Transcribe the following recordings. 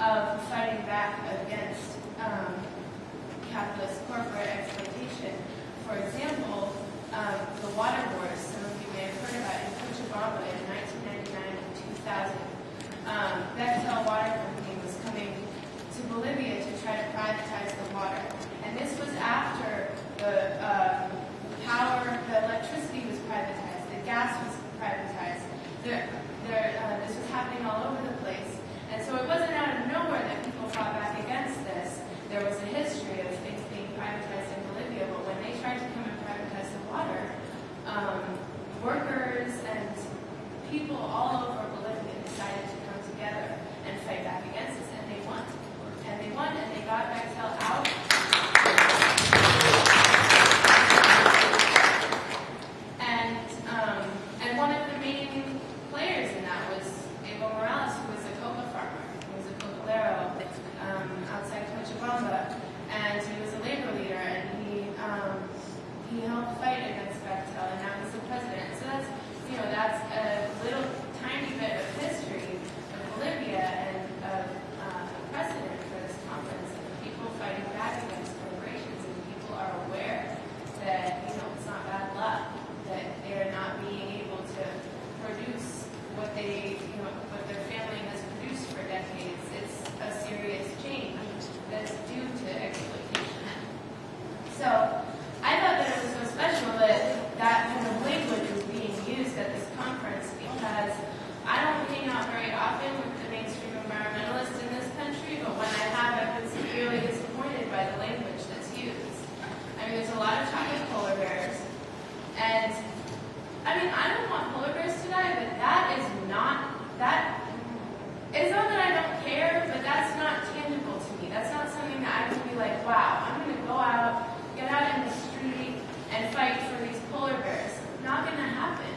of fighting back against capitalist corporate exploitation. For example, the water wars, some of you may have heard about in Cochabamba in 1999 and 2000. Bechtel Water Company was coming to Bolivia to try to privatize the water. And this was after the electricity was privatized, the gas was privatized. This was happening all over the place. And so it wasn't out of nowhere that people fought back against this. There was a history of things being privatized in Bolivia, but when they tried to come and privatize the water, workers and people all over Bolivia decided to come together and fight back against this, and they won. And they got Bechtel out. And one of the main players in that was Evo Morales, who was a coca farmer. He was a cocalero outside Cochabamba, and he was a labor leader, and he helped fight against Bechtel, and now he's the president. So that's a little tiny bit of history of Bolivia and of precedent for this conference, and people fighting back against corporations, and people are aware that it's not bad luck, that they're not being able to produce what their family has produced for decades. It's a serious change that's due to exploitation. So I thought that it was so special that kind of language was being used at this conference, because I don't hang out very often with the mainstream environmentalists in this country, but when I have, I've been severely disappointed by the language that's used. I mean, there's a lot of talk of polar bears, and I don't want polar bears to die, but it's not that I don't care, but that's not tangible to me. That's not something that I can be like, wow, I'm going to go out, get out in the street, and fight for these polar bears. Not going to happen.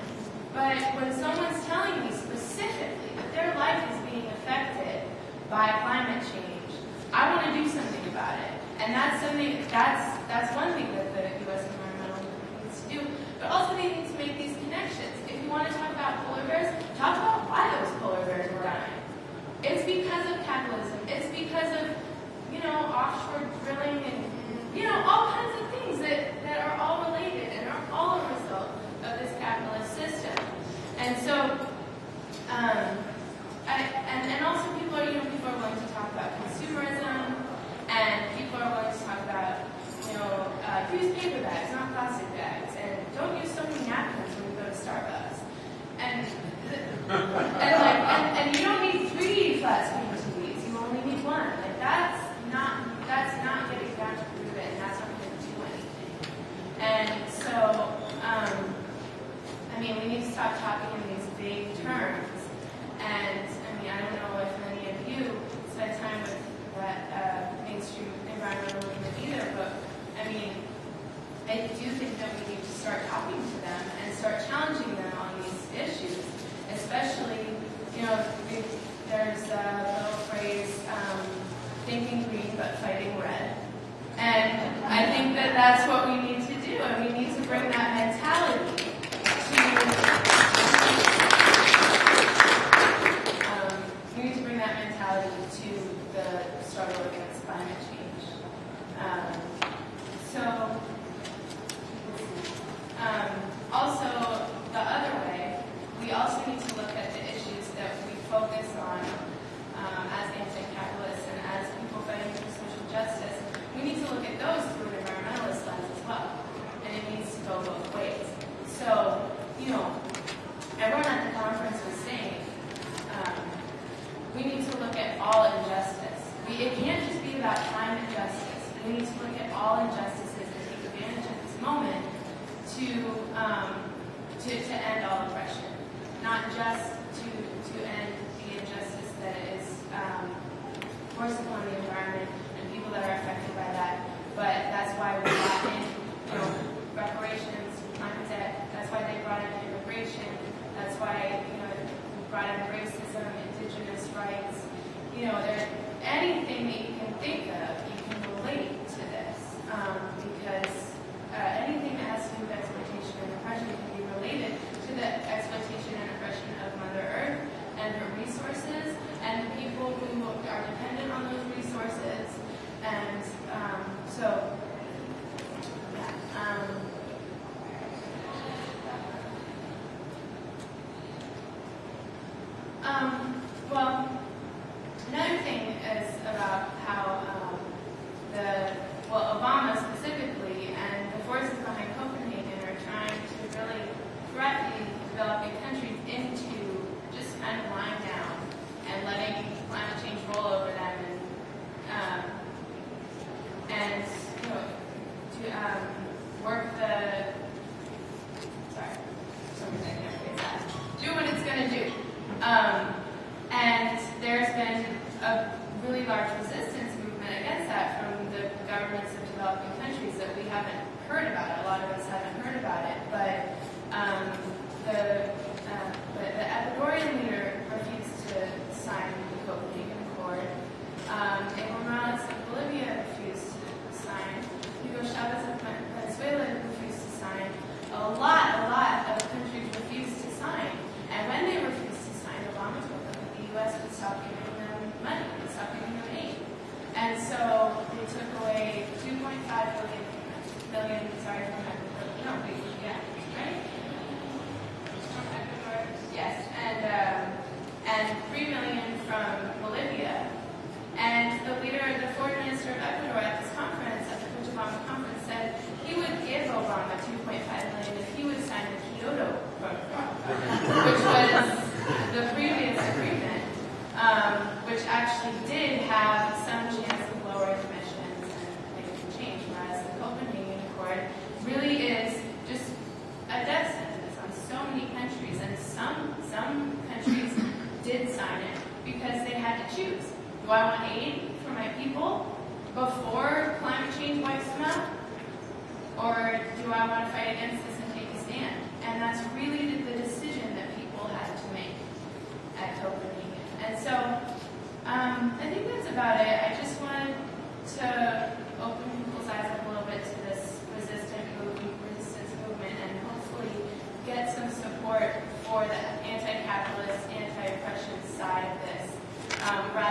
But when someone's telling me specifically that their life is being affected by climate change, I want to do something about it. And that's one thing that the U.S. environmental movement needs to do. But also they need to make these connections. If you want to talk about polar bears, talk about why those polar bears were dying. It's because of capitalism. It's because of, offshore drilling and, all kinds of things that are all related and are all a result of this capitalist system. And so, and also people are willing to talk about consumerism, and people are willing to talk about, use paper bags, not plastic bags, and don't use so many napkins when you go to Starbucks. And you don't need 3 flat screen TVs, you only need 1. Like that's not getting down to prove it, and that's not going to do anything. And so, we need to stop talking in these vague terms. And I don't know if any of you spend time with that mainstream environmental movement either, but I do think that we need to start talking to them and start challenging them on these issues. Especially, there's a little phrase, thinking green but fighting red. And I think that that's what we need to do, and we need to bring that mentality to the struggle against climate change. Also, the other way, we also need to look at the issues that we focus on as anti-capitalists and as people fighting for social justice. We need to look at those through an environmentalist lens as well. And it needs to go both ways. So, everyone at the conference was saying, we need to look at all injustice. It can't just be about climate justice. We need to look at all injustices and take advantage of this moment to end all oppression, not just to end the injustice that is forced upon the environment and people that are affected by that. But that's why we brought in reparations, climate debt. That's why they brought in immigration. That's why we brought in racism, indigenous rights. Anything that you can think of, you can relate to this, because anything that has to do with exploitation and oppression can be related to the exploitation and oppression of Mother Earth and her resources and the people who are dependent really large resistance movement against that from the governments of developing countries that we haven't heard about. A lot of us haven't heard about it, but the Ecuadorian leader refused to sign the Copenhagen Accord. Evo Morales of Bolivia refused to sign. Hugo Chavez of Venezuela refused to sign. A lot of countries refused to sign. And when they refused to sign, Obama told them that the U.S. would stop giving them money, would stop giving them aid. And so they took away 2.5 billion, sorry, from Ecuador. No, right? Yes, and 3 million from Bolivia. And the foreign minister of Ecuador at this conference, at the Cochabamba conference, said he would give Obama 2.5 million if he would sign the Kyoto Protocol, which was the previous agreement, which actually did have some chance of lowering emissions and making change, whereas the Copenhagen Accord really is just a death sentence on so many countries, and some countries did sign it because they had to choose. Do I want aid for my people before climate change wipes them out? Or do I want to fight against this and take a stand? And that's really the decision that people had to make at Copenhagen. And so I think that's about it. I just wanted to open people's eyes up a little bit to this resistance movement and hopefully get some support for the anti-capitalist, anti-oppression side of this, rather